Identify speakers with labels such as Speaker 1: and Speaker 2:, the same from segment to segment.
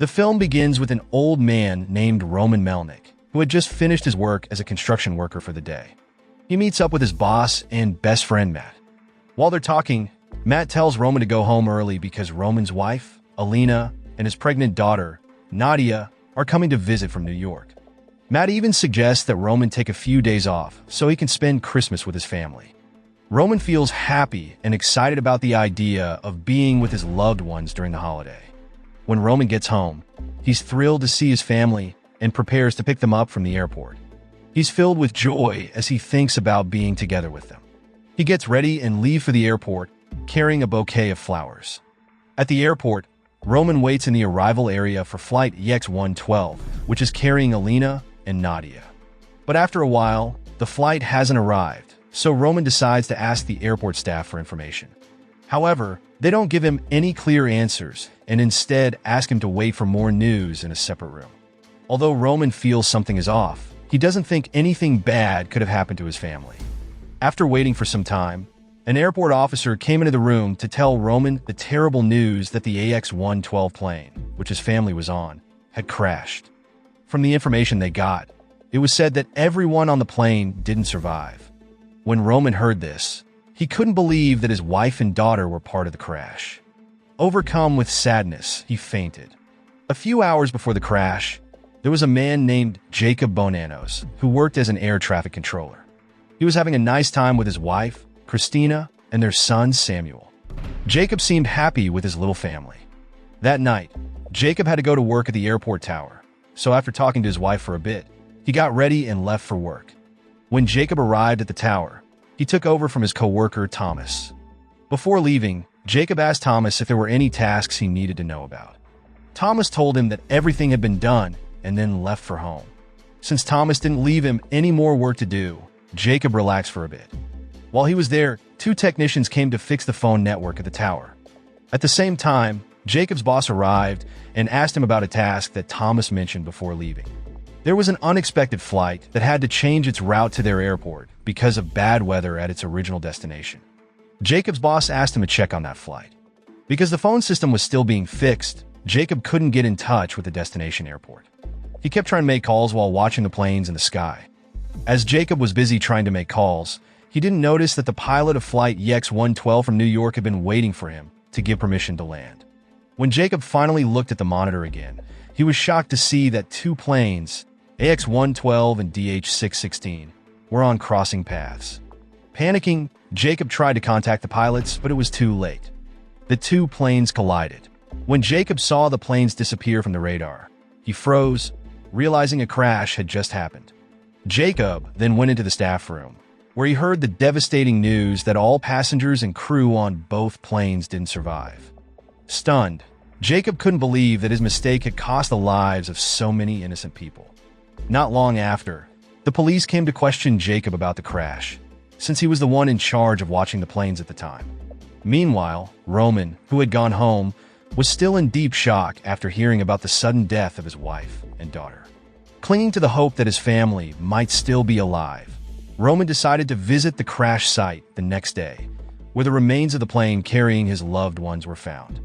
Speaker 1: The film begins with an old man named Roman Melnick, who had just finished his work as a construction worker for the day. He meets up with his boss and best friend, Matt. While they're talking, Matt tells Roman to go home early because Roman's wife, Alina, and his pregnant daughter, Nadia, are coming to visit from New York. Matt even suggests that Roman take a few days off so he can spend Christmas with his family. Roman feels happy and excited about the idea of being with his loved ones during the holiday. When Roman gets home, he's thrilled to see his family and prepares to pick them up from the airport. He's filled with joy as he thinks about being together with them. He gets ready and leaves for the airport, carrying a bouquet of flowers. At the airport, Roman waits in the arrival area for flight EX-112, which is carrying Alina and Nadia. But after a while, the flight hasn't arrived, so Roman decides to ask the airport staff for information. However, they don't give him any clear answers and instead ask him to wait for more news in a separate room. Although Roman feels something is off, he doesn't think anything bad could have happened to his family. After waiting for some time, an airport officer came into the room to tell Roman the terrible news that the AX-112 plane, which his family was on, had crashed. From the information they got, it was said that everyone on the plane didn't survive. When Roman heard this, he couldn't believe that his wife and daughter were part of the crash. Overcome with sadness, he fainted. A few hours before the crash, there was a man named Jacob Bonanos who worked as an air traffic controller. He was having a nice time with his wife, Christina, and their son, Samuel. Jacob seemed happy with his little family. That night, Jacob had to go to work at the airport tower, so after talking to his wife for a bit, he got ready and left for work. When Jacob arrived at the tower, he took over from his co-worker, Thomas. Before leaving, Jacob asked Thomas if there were any tasks he needed to know about. Thomas told him that everything had been done and then left for home. Since Thomas didn't leave him any more work to do, Jacob relaxed for a bit. While he was there, 2 technicians came to fix the phone network at the tower. At the same time, Jacob's boss arrived and asked him about a task that Thomas mentioned before leaving. There was an unexpected flight that had to change its route to their airport because of bad weather at its original destination. Jacob's boss asked him to check on that flight. Because the phone system was still being fixed, Jacob couldn't get in touch with the destination airport. He kept trying to make calls while watching the planes in the sky. As Jacob was busy trying to make calls, he didn't notice that the pilot of flight EX-112 from New York had been waiting for him to give permission to land. When Jacob finally looked at the monitor again, he was shocked to see that 2 planes, AX-112 and DH-616, were on crossing paths. Panicking, Jacob tried to contact the pilots, but it was too late. The 2 planes collided. When Jacob saw the planes disappear from the radar, he froze, realizing a crash had just happened. Jacob then went into the staff room, where he heard the devastating news that all passengers and crew on both planes didn't survive. Stunned, Jacob couldn't believe that his mistake had cost the lives of so many innocent people. Not long after, the police came to question Jacob about the crash, since he was the one in charge of watching the planes at the time. Meanwhile, Roman, who had gone home, was still in deep shock after hearing about the sudden death of his wife and daughter. Clinging to the hope that his family might still be alive, Roman decided to visit the crash site the next day, where the remains of the plane carrying his loved ones were found.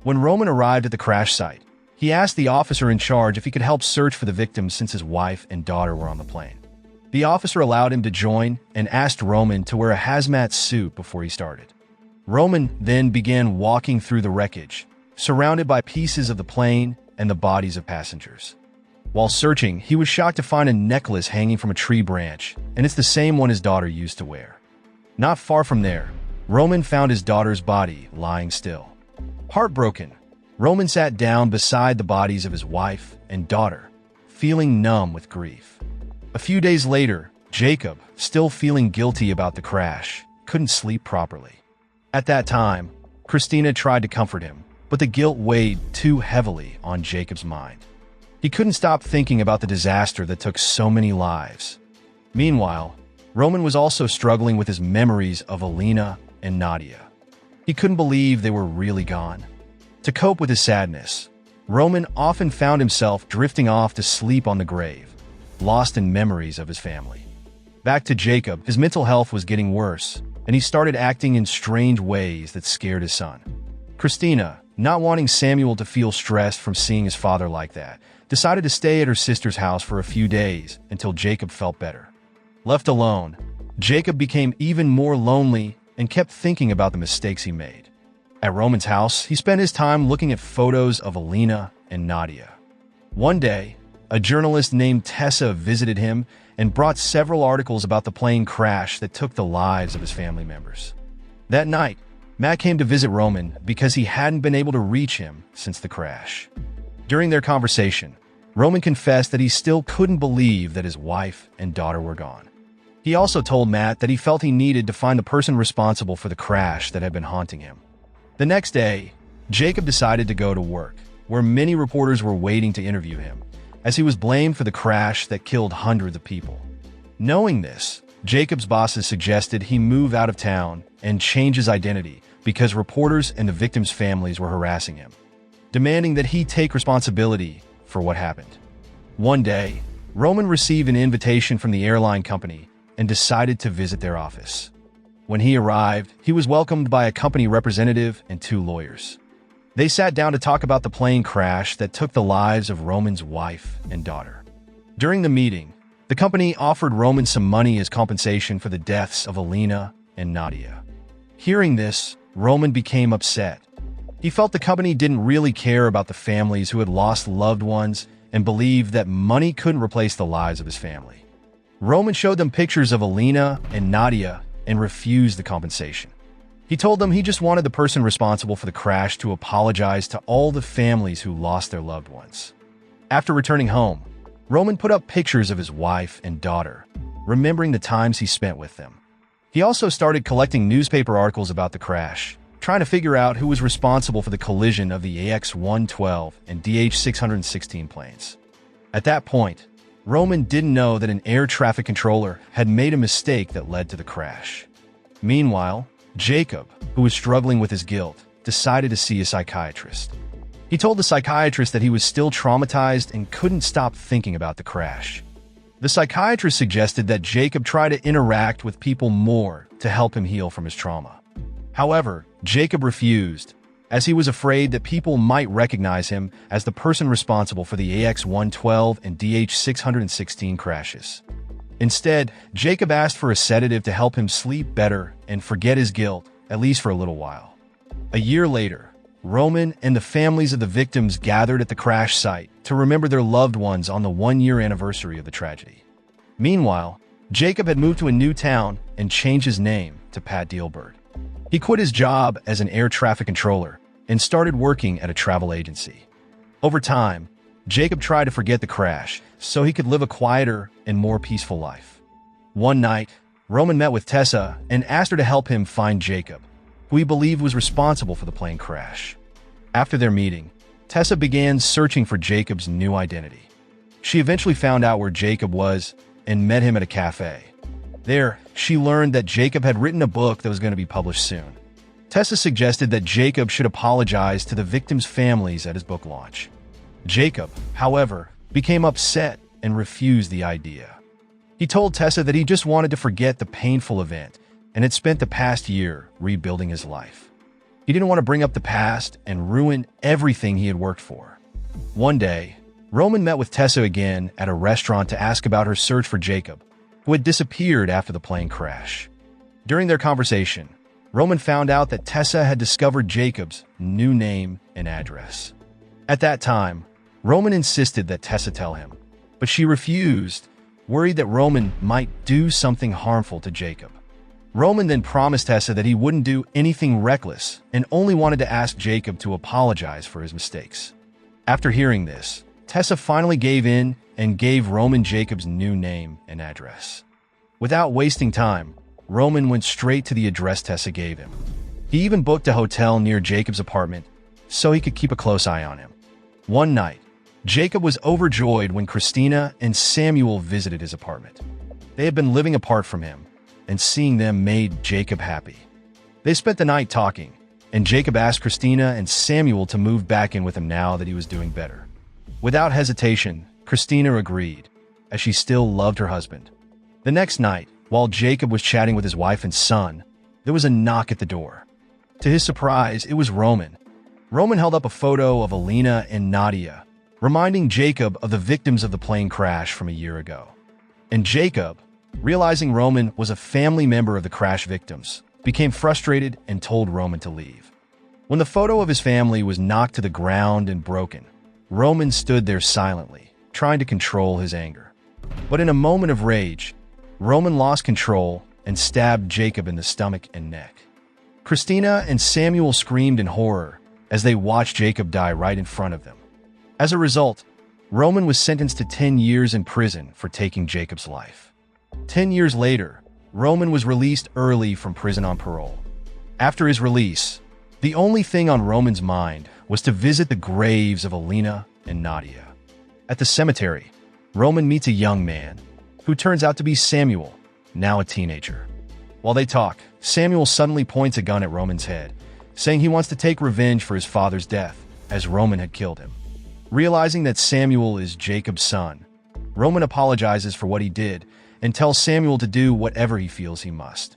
Speaker 1: When Roman arrived at the crash site, he asked the officer in charge if he could help search for the victims since his wife and daughter were on the plane. The officer allowed him to join and asked Roman to wear a hazmat suit before he started. Roman then began walking through the wreckage, surrounded by pieces of the plane and the bodies of passengers. While searching, he was shocked to find a necklace hanging from a tree branch, and it's the same one his daughter used to wear. Not far from there, Roman found his daughter's body lying still. Heartbroken, Roman sat down beside the bodies of his wife and daughter, feeling numb with grief. A few days later, Jacob, still feeling guilty about the crash, couldn't sleep properly. At that time, Christina tried to comfort him, but the guilt weighed too heavily on Jacob's mind. He couldn't stop thinking about the disaster that took so many lives. Meanwhile, Roman was also struggling with his memories of Alina and Nadia. He couldn't believe they were really gone. To cope with his sadness, Roman often found himself drifting off to sleep on the grave, lost in memories of his family. Back to Jacob, his mental health was getting worse, and he started acting in strange ways that scared his son. Christina, not wanting Samuel to feel stressed from seeing his father like that, decided to stay at her sister's house for a few days until Jacob felt better. Left alone, Jacob became even more lonely and kept thinking about the mistakes he made. At Roman's house, he spent his time looking at photos of Alina and Nadia. One day, a journalist named Tessa visited him and brought several articles about the plane crash that took the lives of his family members. That night, Matt came to visit Roman because he hadn't been able to reach him since the crash. During their conversation, Roman confessed that he still couldn't believe that his wife and daughter were gone. He also told Matt that he felt he needed to find the person responsible for the crash that had been haunting him. The next day, Jacob decided to go to work, where many reporters were waiting to interview him, as he was blamed for the crash that killed hundreds of people. Knowing this, Jacob's bosses suggested he move out of town and change his identity because reporters and the victims' families were harassing him, demanding that he take responsibility for what happened. One day, Roman received an invitation from the airline company and decided to visit their office. When he arrived, he was welcomed by a company representative and two lawyers. They sat down to talk about the plane crash that took the lives of Roman's wife and daughter. During the meeting, the company offered Roman some money as compensation for the deaths of Alina and Nadia. Hearing this, Roman became upset. He felt the company didn't really care about the families who had lost loved ones and believed that money couldn't replace the lives of his family. Roman showed them pictures of Alina and Nadia and refused the compensation. He told them he just wanted the person responsible for the crash to apologize to all the families who lost their loved ones. After returning home, Roman put up pictures of his wife and daughter, remembering the times he spent with them. He also started collecting newspaper articles about the crash, trying to figure out who was responsible for the collision of the AX-112 and DH-616 planes. At that point, Roman didn't know that an air traffic controller had made a mistake that led to the crash. Meanwhile, Jacob, who was struggling with his guilt, decided to see a psychiatrist. He told the psychiatrist that he was still traumatized and couldn't stop thinking about the crash. The psychiatrist suggested that Jacob try to interact with people more to help him heal from his trauma. However, Jacob refused, as he was afraid that people might recognize him as the person responsible for the AX-112 and DH-616 crashes. Instead, Jacob asked for a sedative to help him sleep better and forget his guilt, at least for a little while. A year later, Roman and the families of the victims gathered at the crash site to remember their loved ones on the one-year anniversary of the tragedy. Meanwhile, Jacob had moved to a new town and changed his name to Pat Dealbird. He quit his job as an air traffic controller and started working at a travel agency. Over time, Jacob tried to forget the crash so he could live a quieter and more peaceful life. One night, Roman met with Tessa and asked her to help him find Jacob, who he believed was responsible for the plane crash. After their meeting, Tessa began searching for Jacob's new identity. She eventually found out where Jacob was and met him at a cafe. There, she learned that Jacob had written a book that was going to be published soon. Tessa suggested that Jacob should apologize to the victims' families at his book launch. Jacob, however, became upset and refused the idea. He told Tessa that he just wanted to forget the painful event and had spent the past year rebuilding his life. He didn't want to bring up the past and ruin everything he had worked for. One day, Roman met with Tessa again at a restaurant to ask about her search for Jacob, who had disappeared after the plane crash. During their conversation, Roman found out that Tessa had discovered Jacob's new name and address. At that time, Roman insisted that Tessa tell him, but she refused, worried that Roman might do something harmful to Jacob. Roman then promised Tessa that he wouldn't do anything reckless and only wanted to ask Jacob to apologize for his mistakes. After hearing this, Tessa finally gave in and gave Roman Jacob's new name and address. Without wasting time, Roman went straight to the address Tessa gave him. He even booked a hotel near Jacob's apartment so he could keep a close eye on him. One night, Jacob was overjoyed when Christina and Samuel visited his apartment. They had been living apart from him, and seeing them made Jacob happy. They spent the night talking, and Jacob asked Christina and Samuel to move back in with him now that he was doing better. Without hesitation, Christina agreed, as she still loved her husband. The next night, while Jacob was chatting with his wife and son, there was a knock at the door. To his surprise, it was Roman. Roman held up a photo of Alina and Nadia, reminding Jacob of the victims of the plane crash from a year ago. And Jacob, realizing Roman was a family member of the crash victims, became frustrated and told Roman to leave. When the photo of his family was knocked to the ground and broken, Roman stood there silently, trying to control his anger. But in a moment of rage, Roman lost control and stabbed Jacob in the stomach and neck. Christina and Samuel screamed in horror as they watched Jacob die right in front of them. As a result, Roman was sentenced to 10 years in prison for taking Jacob's life. 10 years later, Roman was released early from prison on parole. After his release, the only thing on Roman's mind was to visit the graves of Alina and Nadia. At the cemetery, Roman meets a young man, who turns out to be Samuel, now a teenager. While they talk, Samuel suddenly points a gun at Roman's head, saying he wants to take revenge for his father's death, as Roman had killed him. Realizing that Samuel is Jacob's son, Roman apologizes for what he did and tells Samuel to do whatever he feels he must.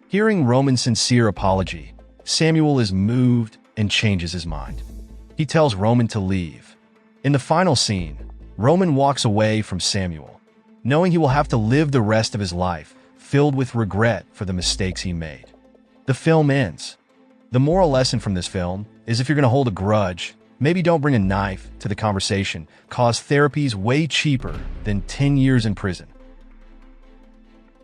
Speaker 1: Hearing Roman's sincere apology, Samuel is moved and changes his mind. He tells Roman to leave. In the final scene, Roman walks away from Samuel, knowing he will have to live the rest of his life filled with regret for the mistakes he made. The film ends. The moral lesson from this film is if you're going to hold a grudge, maybe don't bring a knife to the conversation, cause therapy's way cheaper than 10 years in prison.